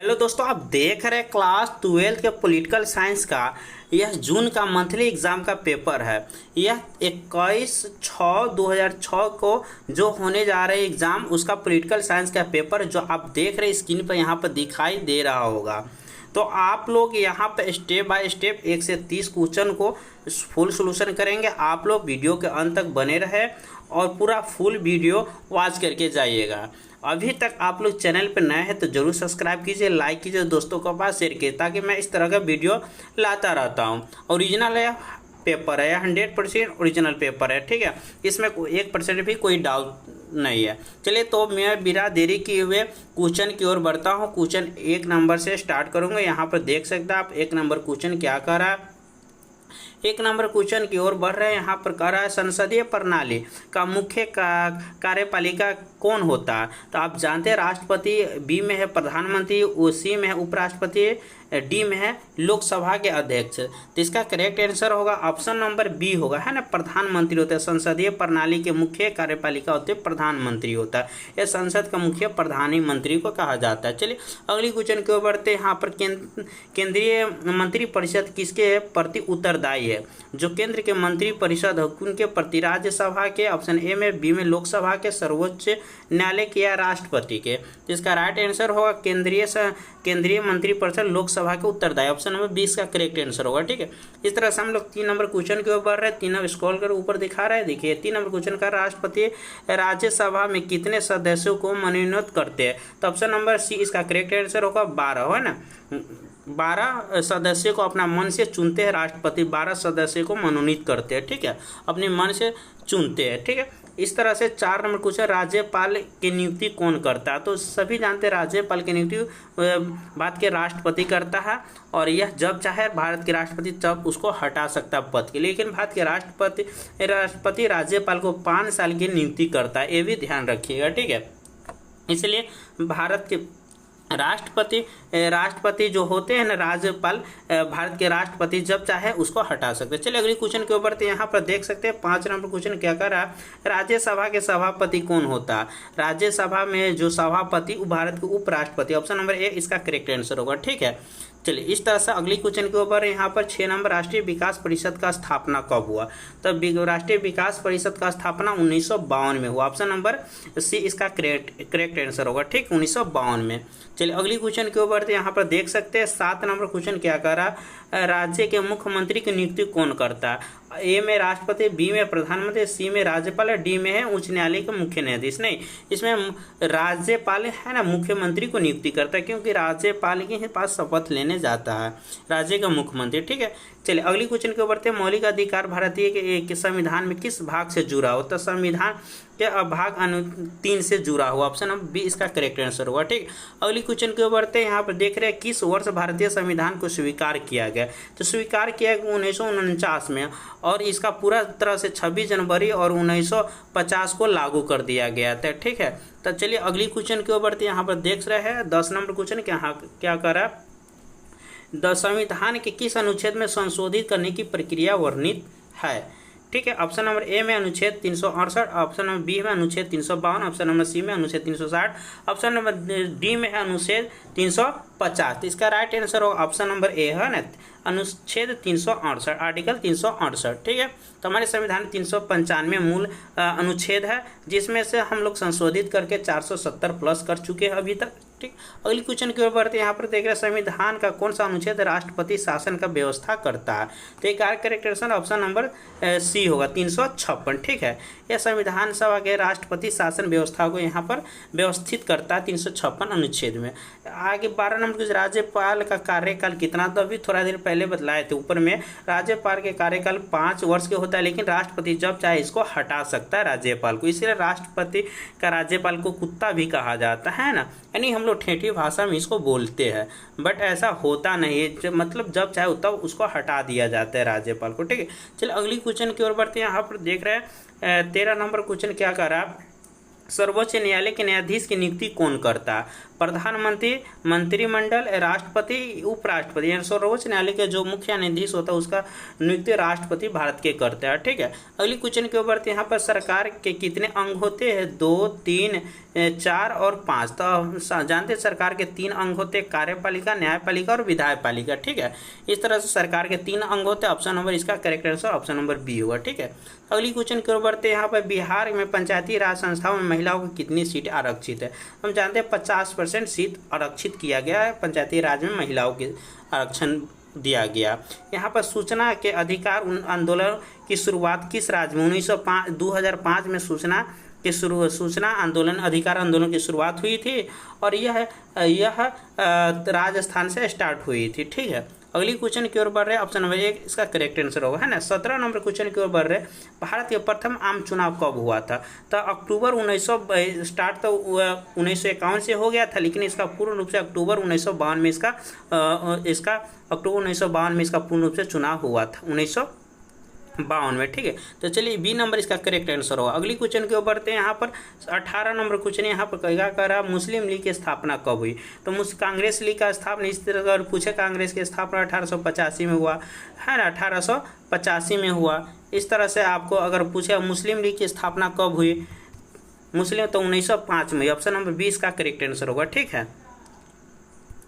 Hello दोस्तों, आप देख रहे हैं क्लास 12 के पॉलिटिकल साइंस का यह जून का मंथली एग्जाम का पेपर है। यह 21/6/2006 को जो होने जा रहे एग्जाम उसका पॉलिटिकल साइंस का पेपर जो आप देख रहे हैं स्क्रीन पर यहाँ पर दिखाई दे रहा होगा। तो आप लोग यहाँ पे स्टेप बाय स्टेप 1 से 30 क्वेश्चन को फुल सोल्यूशन करेंगे। आप लोग वीडियो के अंत तक बने रहे और पूरा फुल वीडियो वॉच करके जाइएगा। अभी तक आप लोग चैनल पर नए हैं तो जरूर सब्सक्राइब कीजिए, लाइक कीजिए, दोस्तों के पास शेयर कीजिए ताकि मैं इस तरह का वीडियो लाता रहता हूँ। ओरिजिनल है पेपर है, 100% ओरिजिनल पेपर है, ठीक है। इसमें 1% भी कोई डाउट नहीं है। चलिए तो मैं बिना देरी किए हुए क्वेश्चन की ओर बढ़ता हूँ। क्वेश्चन 1 नंबर से स्टार्ट करूँगा। यहाँ पर देख सकते हैं आप 1 नंबर क्वेश्चन क्या कर रहा है। 1 नंबर क्वेश्चन की ओर बढ़ रहे हैं। यहाँ पर कह रहा है संसदीय प्रणाली का मुख्य कार्यपालिका कौन होता है। तो आप जानते हैं राष्ट्रपति, बी में है प्रधानमंत्री, सी में है उपराष्ट्रपति, डी में है लोकसभा के अध्यक्ष। तो इसका करेक्ट आंसर होगा ऑप्शन नंबर बी होगा, है ना। प्रधानमंत्री होता है। संसदीय प्रणाली के मुख्य कार्यपालिका होते हैं प्रधानमंत्री होता है। यह संसद का मुख्य प्रधानमंत्री को कहा जाता है। चलिए अगली क्वेश्चन की ओर बढ़ते हैं। यहाँ पर केंद्रीय मंत्रिपरिषद किसके प्रति उत्तरदायी है। जो केंद्र के मंत्री परिषद है उनके प्रति राज्यसभा के, ऑप्शन ए में, बी में लोकसभा के, सर्वोच्च न्यायालय के या राष्ट्रपति के। तो इसका राइट आंसर होगा केंद्रीय मंत्रिपरिषद लोकसभा के उत्तरदायी, ऑप्शन नंबर 20 का करेक्ट आंसर होगा, ठीक है। इस तरह से हम लोग 3 नंबर क्वेश्चन के ऊपर बढ़ रहे हैं। 3 नंबर स्क्रॉल कर ऊपर दिखा रहा है, देखिए 3 नंबर क्वेश्चन का राष्ट्रपति राज्यसभा में कितने सदस्यों को मनोनीत करते हैं। तो ऑप्शन नंबर सी इसका करेक्ट आंसर होगा 12, है ना। 12 सदस्यों को अपना मन से चुनते हैं राष्ट्रपति, 12 सदस्यों को मनोनीत करते हैं, ठीक है, अपने मन से चुनते हैं, ठीक है। इस तरह से 4 नंबर क्वेश्चन राज्यपाल की नियुक्ति कौन करता है। तो सभी जानते हैं राज्यपाल की नियुक्ति भारत के राष्ट्रपति करता है और यह जब चाहे भारत के राष्ट्रपति तब उसको हटा सकता है पद के। लेकिन भारत के राष्ट्रपति राज्यपाल को 5 साल की नियुक्ति करता है, ये भी ध्यान रखिएगा, ठीक है। इसलिए भारत के राष्ट्रपति जो होते हैं ना राज्यपाल, भारत के राष्ट्रपति जब चाहे उसको हटा सकते हैं। चलिए अगली क्वेश्चन के ऊपर, तो यहाँ पर देख सकते हैं 5 नंबर क्वेश्चन क्या कर रहा है। राज्यसभा के सभापति कौन होता है। राज्यसभा में जो सभापति भारत के उपराष्ट्रपति, ऑप्शन नंबर ए इसका करेक्ट आंसर होगा, ठीक है। चलिए इस तरह से अगली क्वेश्चन के ऊपर यहाँ पर 6 नंबर राष्ट्रीय विकास परिषद का स्थापना कब हुआ। तो राष्ट्रीय विकास परिषद का स्थापना 1952 में हुआ, ऑप्शन नंबर सी इसका करेक्ट आंसर होगा, ठीक, 1952 में। चलिए अगली क्वेश्चन के ऊपर, तो यहाँ पर देख सकते हैं 7 नंबर क्वेश्चन क्या कर रहा है। राज्य के मुख्यमंत्री की नियुक्ति कौन करता है। ए में राष्ट्रपति, बी में प्रधानमंत्री, सी में राज्यपाल, डी में है उच्च न्यायालय के मुख्य न्यायाधीश। नहीं, इसमें राज्यपाल है ना मुख्यमंत्री को नियुक्ति करता है, क्योंकि राज्यपाल के पास शपथ लेने जाता है राज्य का मुख्यमंत्री, ठीक है। चलिए अगली क्वेश्चन के ऊपर, मौलिक अधिकार भारतीय के संविधान में किस भाग से जुड़ा हो। तो संविधान के भाग 3 से जुड़ा हुआ, ऑप्शन नंबर बी इसका करेक्ट आंसर होगा, ठीक। अगली क्वेश्चन के ऊपर यहाँ पर देख रहे हैं किस वर्ष भारतीय संविधान को स्वीकार किया गया। तो स्वीकार किया गया 1949 में और इसका पूरा तरह से 26 जनवरी और 1950 को लागू कर दिया गया था, ठीक है। तो चलिए अगली क्वेश्चन के ऊपर यहाँ पर देख रहे हैं 10 नंबर क्वेश्चन क्या कर रहा है। संविधान के किस अनुच्छेद में संशोधित करने की प्रक्रिया वर्णित है, ठीक है। ऑप्शन नंबर ए में अनुच्छेद 368, ऑप्शन नंबर बी में अनुच्छेद 352, ऑप्शन नंबर सी में अनुच्छेद 360, ऑप्शन नंबर डी में है अनुच्छेद 350। तो इसका राइट आंसर होगा ऑप्शन नंबर ए, है ना, अनुच्छेद 368, आर्टिकल 368, ठीक है। तो हमारे संविधान 395 मूल अनुच्छेद है, जिसमें से हम लोग संशोधित करके 470 प्लस कर चुके हैं अभी तक, ठीक। अगली क्वेश्चन की ओर बढ़ते हैं। यहाँ पर देख रहे हैं संविधान का कौन सा अनुच्छेद राष्ट्रपति शासन का व्यवस्था करता है। तो एक correct answer option number C होगा 356, ठीक है। यह संविधान सभा के राष्ट्रपति शासन व्यवस्था को यहाँ पर व्यवस्थित करता है 356 अनुच्छेद में। आगे 12 नंबर कुछ राज्यपाल का कार्यकाल कितना, तो अभी थोड़ा देर पहले बतलाए थे ऊपर में। राज्यपाल के कार्यकाल 5 वर्ष के होता है, लेकिन राष्ट्रपति जब चाहे इसको हटा सकता है राज्यपाल को। इसलिए राष्ट्रपति का राज्यपाल को कुत्ता भी कहा जाता है ना, यानी हम लोग ठेठी भाषा में इसको बोलते हैं, बट ऐसा होता नहीं है, मतलब जब चाहे तब उसको हटा दिया जाता है राज्यपाल को, ठीक है। चलिए अगली क्वेश्चन की ओर बढ़ते हैं। यहाँ पर देख रहे हैं 13 नंबर क्वेश्चन क्या कर रहा है। सर्वोच्च न्यायालय के न्यायाधीश की नियुक्ति कौन करता? प्रधानमंत्री, मंत्रिमंडल, राष्ट्रपति, उपराष्ट्रपति। यानी सर्वोच्च न्यायालय के जो मुख्य न्यायाधीश होता है उसका नियुक्ति राष्ट्रपति भारत के करते हैं। ठीक है, अगली क्वेश्चन के ऊपर यहाँ पर सरकार के कितने अंग होते हैं? 2, 3, 4 और 5। तो जानते हैं सरकार के 3 अंग होते हैं, कार्यपालिका, न्यायपालिका और विधायपालिका। ठीक है, इस तरह से सरकार के 3 अंग होते हैं। ऑप्शन नंबर इसका correct answer option number B होगा। ठीक है, अगली क्वेश्चन की ओर बढ़ते हैं। यहाँ पर बिहार में पंचायती राज संस्थाओं में महिलाओं को कितनी सीट आरक्षित है? हम जानते हैं 50% सीट आरक्षित किया गया है, पंचायती राज में महिलाओं के आरक्षण दिया गया। यहाँ पर सूचना के अधिकार आंदोलन की शुरुआत किस राज्य में? 2005 में सूचना आंदोलन, अधिकार आंदोलन की शुरुआत हुई थी और यह राजस्थान से स्टार्ट हुई थी। ठीक है, अगली क्वेश्चन की ओर बढ़ रहे हैं। ऑप्शन नंबर 1 इसका करेक्ट आंसर होगा, है ना। 17 नंबर क्वेश्चन की ओर बढ़ रहे हैं। भारत के प्रथम आम चुनाव कब हुआ था? तो अक्टूबर 1900 स्टार्ट तो 1951 से हो गया था, लेकिन इसका पूर्ण रूप से अक्टूबर 1952 में अक्टूबर 1952 में इसका पूर्ण रूप से चुनाव हुआ था, 1952 में। ठीक है, तो चलिए बी नंबर इसका करेक्ट आंसर होगा। अगली क्वेश्चन के ऊपर बढ़ते हैं। यहाँ पर 18 नंबर क्वेश्चन यहाँ पर क्या कह रहा है? मुस्लिम लीग की स्थापना कब हुई? तो कांग्रेस लीग का स्थापना इस तरह अगर पूछे, कांग्रेस की स्थापना 1885 में हुआ, है ना, 1885 में हुआ। इस तरह से आपको अगर पूछे मुस्लिम लीग की स्थापना कब हुई, मुस्लिम, तो 1905 में। ऑप्शन नंबर 20 का करेक्ट आंसर होगा। ठीक है,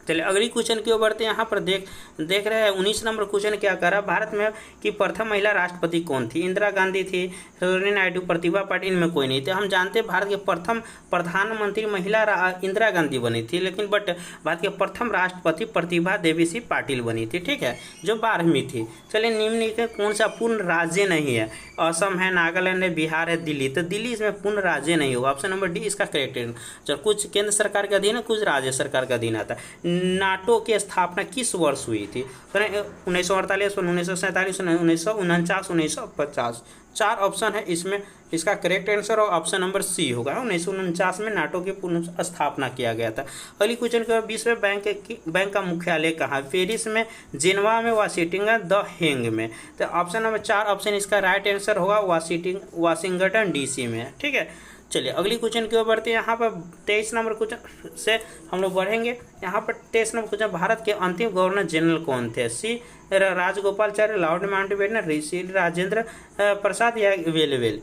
चलिए अगली क्वेश्चन की ओर बढ़ते हैं। यहाँ पर देख रहे हैं 19 नंबर क्वेश्चन क्या कर रहा है? भारत में की प्रथम महिला राष्ट्रपति कौन थी? इंदिरा गांधी थी, सरोजिनी नायडू, प्रतिभा पाटिल, इनमें कोई नहीं थे। हम जानते हैं भारत के प्रथम प्रधानमंत्री महिला इंदिरा गांधी बनी थी, लेकिन भारत के प्रथम राष्ट्रपति प्रतिभा देवी सिंह पाटिल बनी थी। ठीक है, जो 12वीं थी। चलिए निम्नलिखित कौन सा पूर्ण राज्य नहीं है? असम है, नागालैंड है, बिहार है, दिल्ली। तो दिल्ली इसमें पूर्ण राज्य नहीं होगा। ऑप्शन नंबर डी इसका करेक्ट है। कुछ केंद्र सरकार का अधीन है, कुछ राज्य सरकार का अधीन आता है। नाटो की स्थापना किस वर्ष हुई थी? 1948, 1947, 1949, 1950। 4 ऑप्शन है इसमें, इसका करेक्ट आंसर और ऑप्शन नंबर सी होगा। 1949 में नाटो की पुनः स्थापना किया गया था। अगली क्वेश्चन का विश्व बैंक का मुख्यालय कहाँ? पेरिस में, जेनेवा में, वाशिंगटन, द हेग में। तो ऑप्शन नंबर 4 ऑप्शन इसका राइट आंसर होगा, वाशिंगटन DC में। ठीक है, चलिए अगली क्वेश्चन की ओर बढ़ते हैं। यहाँ पर 23 नंबर क्वेश्चन से हम लोग बढ़ेंगे। यहाँ पर 23 नंबर क्वेश्चन, भारत के अंतिम गवर्नर जनरल कौन थे? सी राजगोपालाचारी, लॉर्ड माउंटबेटन, ऋषि राजेंद्र प्रसाद या वेवेल।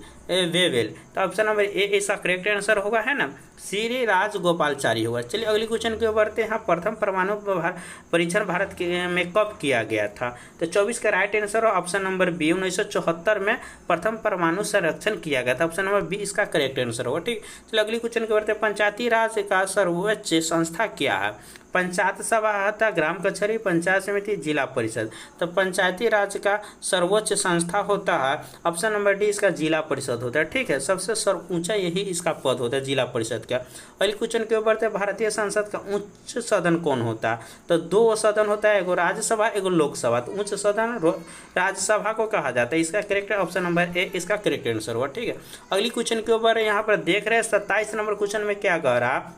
तो ऑप्शन नंबर ए इसका करेक्ट आंसर होगा, है ना, श्री राजगोपालाचारी होगा। चलिए अगली क्वेश्चन के बढ़ते हैं। प्रथम परमाणु परीक्षण भारत में कब किया गया था? तो 24 का राइट आंसर और ऑप्शन नंबर बी। 1974 में प्रथम परमाणु संरक्षण किया गया था। ऑप्शन नंबर बी इसका करेक्ट आंसर होगा। ठीक, चलिए अगली क्वेश्चन के बढ़ते हैं। पंचायती राज का सर्वोच्च संस्था क्या है? पंचायत सभा होता, ग्राम कचहरी, पंचायत समिति, जिला परिषद। तो पंचायती राज का सर्वोच्च संस्था होता है, ऑप्शन नंबर डी इसका जिला परिषद होता है। ठीक है, सबसे ऊंचा यही इसका पद होता है, जिला परिषद का। अगले क्वेश्चन के ऊपर थे, भारतीय संसद का उच्च सदन कौन होता है? तो 2 सदन होता है, एगो राज्यसभा, एगो लोकसभा। तो उच्च सदन राज्यसभा को कहा जाता है। इसका करेक्ट ऑप्शन नंबर ए इसका करेक्ट आंसर हुआ। ठीक है, अगली क्वेश्चन के ऊपर यहाँ पर देख रहे हैं 27 नंबर क्वेश्चन में क्या कह रहा?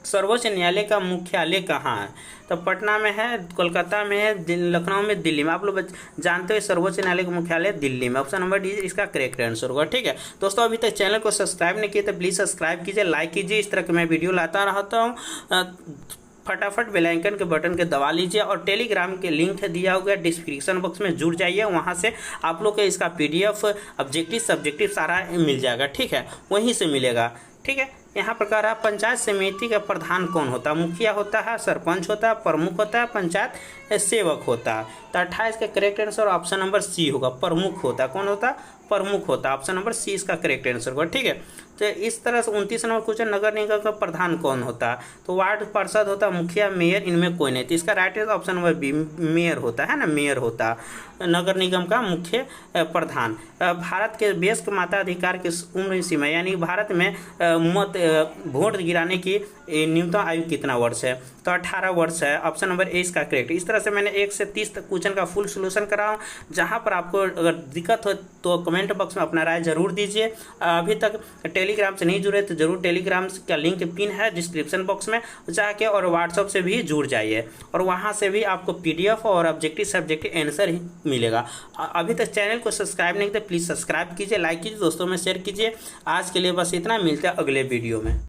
सर्वोच्च न्यायालय का मुख्यालय कहाँ है? तो पटना में है, कोलकाता में है, लखनऊ में, दिल्ली में। आप लोग जानते हो सर्वोच्च न्यायालय का मुख्यालय दिल्ली में। ऑप्शन नंबर डी इसका करेक्ट आंसर होगा। ठीक है दोस्तों, अभी तक चैनल को सब्सक्राइब नहीं किए तो प्लीज़ सब्सक्राइब कीजिए, लाइक कीजिए। इस तरह के मैं वीडियो लाता रहता हूँ। फटाफट बेल आइकन के बटन के दबा लीजिए और टेलीग्राम के लिंक दिया हुआ है डिस्क्रिप्शन बॉक्स में, जुड़ जाइए। वहाँ से आप लोग को इसका PDF ऑब्जेक्टिव सब्जेक्टिव सारा मिल जाएगा। ठीक है, वहीं से मिलेगा। ठीक है, यहाँ प्रकार है पंचायत समिति का प्रधान कौन होता है? मुखिया होता है, सरपंच होता है, प्रमुख होता है, पंचायत सेवक होता है। तो 28 का correct answer option number C होगा, प्रमुख होता है। कौन होता है? प्रमुख होता है। ऑप्शन नंबर सी इसका करेक्ट आंसर होगा। ठीक है, तो इस तरह से 29 नंबर क्वेश्चन, नगर निगम का प्रधान कौन होता है? तो वार्ड पार्षद होता है, मुखिया, मेयर, इनमें कोई नहीं। तो इसका right answer option number B, mayor होता है ना, मेयर होता है नगर निगम का मुख्य प्रधान। भारत के वयस्क मताधिकार की उम्र सीमा, यानी भारत में वोट गिराने की न्यूनतम आयु कितना वर्ष है? तो 18 वर्ष है। ऑप्शन नंबर ए इसका करेक्ट। इस तरह से मैंने 1 से 30 तक क्वेश्चन का फुल सोल्यूशन कराऊँ। जहाँ पर आपको अगर दिक्कत हो तो कमेंट बॉक्स में अपना राय जरूर दीजिए। अभी तक टेलीग्राम से नहीं जुड़े तो जरूर टेलीग्राम का लिंक पिन है डिस्क्रिप्शन बॉक्स में, जाके और व्हाट्सअप से भी जुड़ जाइए और वहाँ से भी आपको PDF और ऑब्जेक्टिव सब्जेक्टिव आंसर ही मिलेगा। अभी तक चैनल को सब्सक्राइब नहीं किया प्लीज़ सब्सक्राइब कीजिए, लाइक कीजिए, दोस्तों में शेयर कीजिए। आज के लिए बस इतना, मिलता है अगले वीडियो में।